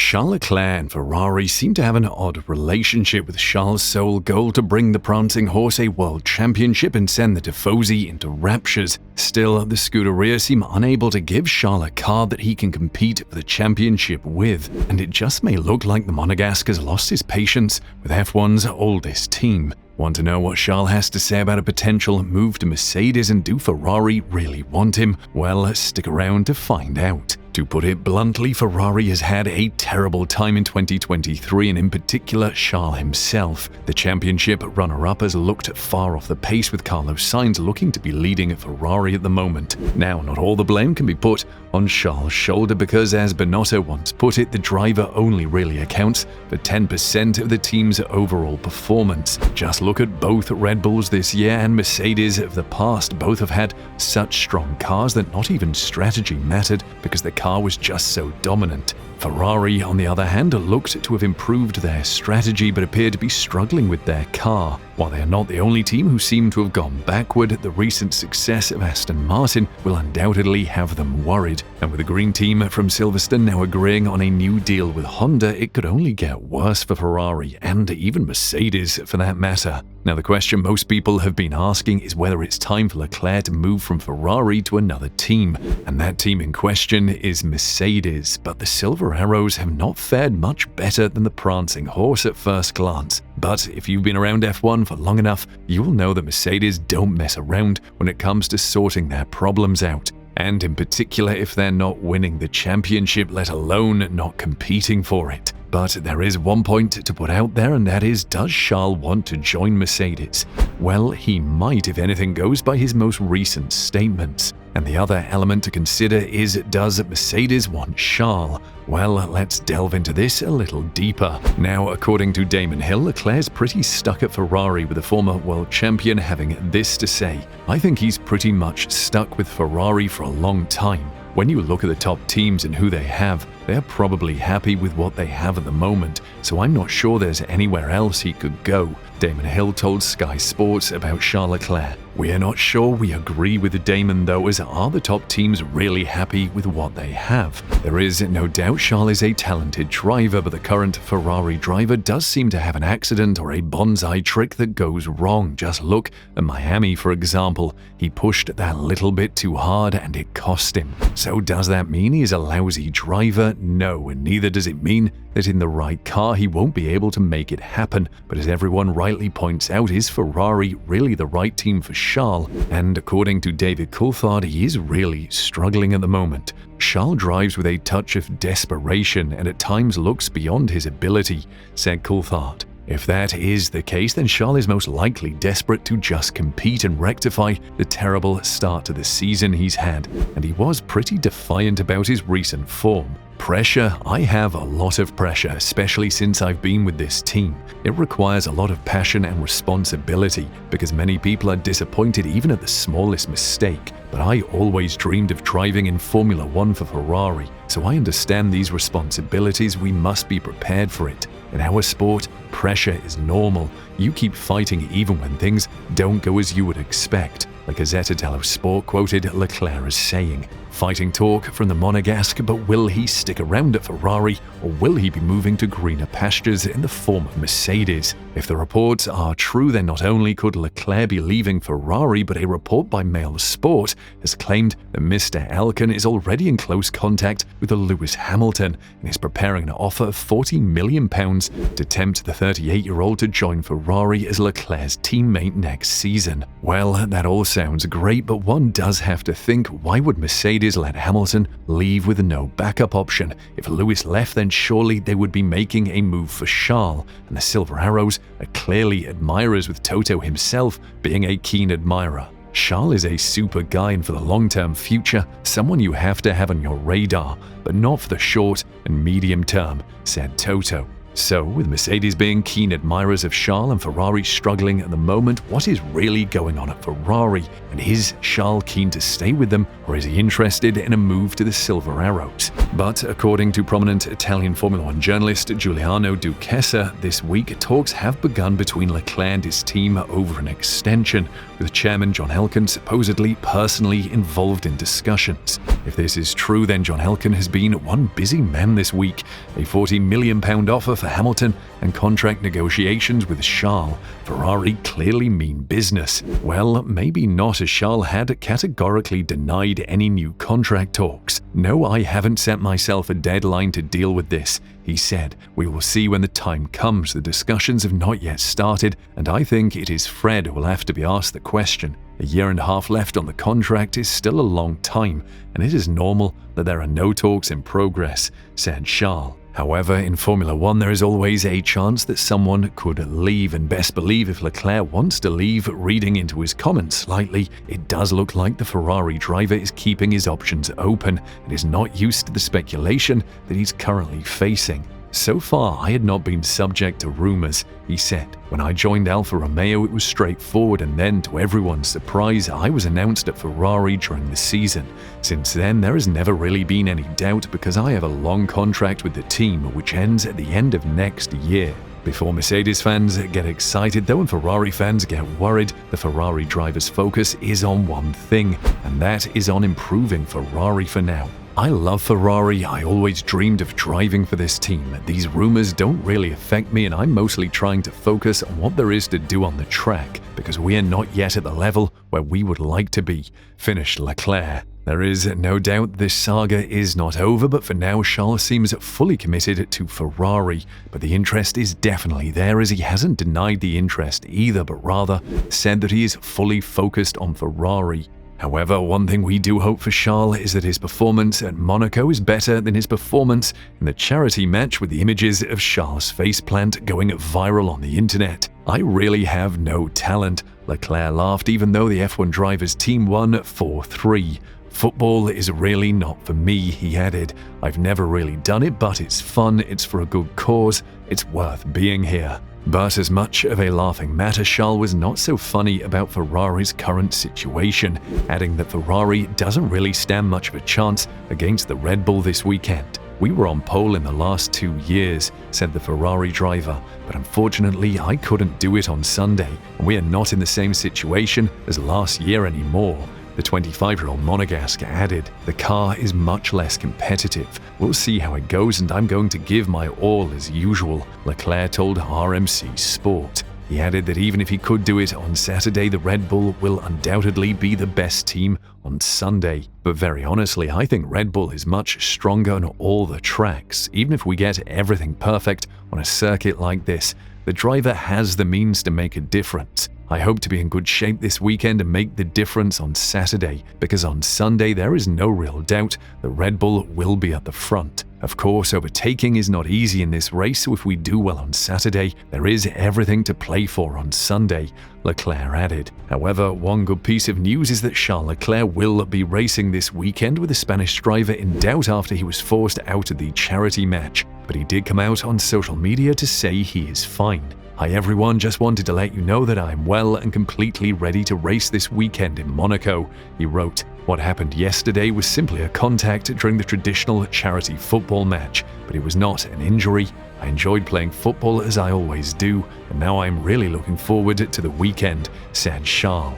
Charles Leclerc and Ferrari seem to have an odd relationship, with Charles' sole goal to bring the prancing horse a world championship and send the Tifosi into raptures. Still, the Scudderia seem unable to give Charles a car that he can compete for the championship with, and it just may look like the Monegasque has lost his patience with F1's oldest team. Want to know what Charles has to say about a potential move to Mercedes, and do Ferrari really want him? Well, stick around to find out. To put it bluntly, Ferrari has had a terrible time in 2023, and in particular Charles himself. The championship runner-up has looked far off the pace, with Carlos Sainz looking to be leading Ferrari at the moment. Now, not all the blame can be put on Charles' shoulder, because as Binotto once put it, the driver only really accounts for 10% of the team's overall performance. Just look at both Red Bulls this year and Mercedes of the past. Both have had such strong cars that not even strategy mattered, because the car was just so dominant. Ferrari, on the other hand, looked to have improved their strategy but appeared to be struggling with their car. While they are not the only team who seem to have gone backward, the recent success of Aston Martin will undoubtedly have them worried. And with the Green Team from Silverstone now agreeing on a new deal with Honda, it could only get worse for Ferrari, and even Mercedes for that matter. Now, the question most people have been asking is whether it's time for Leclerc to move from Ferrari to another team, and that team in question is Mercedes. But the Silver Arrows have not fared much better than the prancing horse at first glance. But if you've been around F1 for long enough, you will know that Mercedes don't mess around when it comes to sorting their problems out. And in particular if they're not winning the championship, let alone not competing for it. But there is one point to put out there, and that is, does Charles want to join Mercedes? Well, he might if anything goes by his most recent statements. And the other element to consider is, does Mercedes want Charles? Well, let's delve into this a little deeper. Now, according to Damon Hill, Leclerc's pretty stuck at Ferrari, with the former world champion having this to say: "I think he's pretty much stuck with Ferrari for a long time. When you look at the top teams and who they have, they're probably happy with what they have at the moment, so I'm not sure there's anywhere else he could go," Damon Hill told Sky Sports about Charles Leclerc. "We are not sure we agree with Damon though, as are the top teams really happy with what they have? There is no doubt Charles is a talented driver, but the current Ferrari driver does seem to have an accident or a bonsai trick that goes wrong. Just look at Miami, for example. He pushed that little bit too hard and it cost him. So does that mean he's a lousy driver? No, and neither does it mean that in the right car he won't be able to make it happen. But as everyone rightly points out, is Ferrari really the right team for Charles? And according to David Coulthard, he is really struggling at the moment. Charles drives with a touch of desperation and at times looks beyond his ability, said Coulthard. If that is the case, then Charles is most likely desperate to just compete and rectify the terrible start to the season he's had, and he was pretty defiant about his recent form. Pressure? I have a lot of pressure, especially since I've been with this team. It requires a lot of passion and responsibility, because many people are disappointed even at the smallest mistake. But I always dreamed of driving in Formula 1 for Ferrari, so I understand these responsibilities. We must be prepared for it. In our sport, pressure is normal. You keep fighting even when things don't go as you would expect. La Gazzetta dello Sport quoted Leclerc as saying, "Fighting talk from the Monegasque, but will he stick around at Ferrari, or will he be moving to greener pastures in the form of Mercedes?" If the reports are true, then not only could Leclerc be leaving Ferrari, but a report by Mail Sport has claimed that Mr. Elkann is already in close contact with Lewis Hamilton and is preparing an offer of £40 million to tempt the 38-year-old to join Ferrari as Leclerc's teammate next season. Well, that all sounds great, but one does have to think, why would Mercedes let Hamilton leave with no backup option? If Lewis left, then surely they would be making a move for Charles, and the Silver Arrows are clearly admirers, with Toto himself being a keen admirer. Charles is a super guy, and for the long-term future, someone you have to have on your radar, but not for the short and medium term, said Toto. So, with Mercedes being keen admirers of Charles and Ferrari struggling at the moment, what is really going on at Ferrari? And is Charles keen to stay with them, or is he interested in a move to the Silver Arrows? But according to prominent Italian Formula One journalist Giuliano Duchessa, this week talks have begun between Leclerc and his team over an extension, with chairman John Elkann supposedly personally involved in discussions. If this is true, then John Elkann has been one busy man this week. A £40 million offer for Hamilton and contract negotiations with Charles. Ferrari clearly mean business. Well, maybe not, as Charles had categorically denied any new contract talks. "No, I haven't set myself a deadline to deal with this," he said. "We will see when the time comes. The discussions have not yet started, and I think it is Fred who will have to be asked the question. A year and a half left on the contract is still a long time, and it is normal that there are no talks in progress," said Charles. However, in Formula One, there is always a chance that someone could leave, and best believe if Leclerc wants to leave, reading into his comments slightly, it does look like the Ferrari driver is keeping his options open and is not used to the speculation that he's currently facing. "So far, I had not been subject to rumors," he said. "When I joined Alfa Romeo, it was straightforward, and then, to everyone's surprise, I was announced at Ferrari during the season. Since then, there has never really been any doubt because I have a long contract with the team, which ends at the end of next year." Before Mercedes fans get excited, though, and Ferrari fans get worried, the Ferrari driver's focus is on one thing, and that is on improving Ferrari for now. "I love Ferrari. I always dreamed of driving for this team. These rumors don't really affect me, and I'm mostly trying to focus on what there is to do on the track, because we are not yet at the level where we would like to be," finished Leclerc. There is no doubt this saga is not over, but for now Charles seems fully committed to Ferrari. But the interest is definitely there, as he hasn't denied the interest either, but rather said that he is fully focused on Ferrari. However, one thing we do hope for Charles is that his performance at Monaco is better than his performance in the charity match, with the images of Charles' faceplant going viral on the internet. "I really have no talent," Leclerc laughed, even though the F1 drivers' team won 4-3. "Football is really not for me," he added. "I've never really done it, but it's fun, it's for a good cause, it's worth being here." But as much of a laughing matter, Charles was not so funny about Ferrari's current situation, adding that Ferrari doesn't really stand much of a chance against the Red Bull this weekend. "We were on pole in the last 2 years," said the Ferrari driver, "but unfortunately I couldn't do it on Sunday, and we are not in the same situation as last year anymore." The 25-year-old Monegasque added, "The car is much less competitive. We'll see how it goes, and I'm going to give my all as usual," Leclerc told RMC Sport. He added that even if he could do it on Saturday, the Red Bull will undoubtedly be the best team on Sunday. "But very honestly, I think Red Bull is much stronger on all the tracks. Even if we get everything perfect on a circuit like this, the driver has the means to make a difference. I hope to be in good shape this weekend and make the difference on Saturday, because on Sunday there is no real doubt the Red Bull will be at the front. Of course, overtaking is not easy in this race, so if we do well on Saturday, there is everything to play for on Sunday," Leclerc added. However, one good piece of news is that Charles Leclerc will be racing this weekend, with the Spanish driver in doubt after he was forced out of the charity match. But he did come out on social media to say he is fine. "Hi everyone, just wanted to let you know that I'm well and completely ready to race this weekend in Monaco," he wrote. "What happened yesterday was simply a contact during the traditional charity football match, but it was not an injury. I enjoyed playing football as I always do, and now I'm really looking forward to the weekend," said Charles.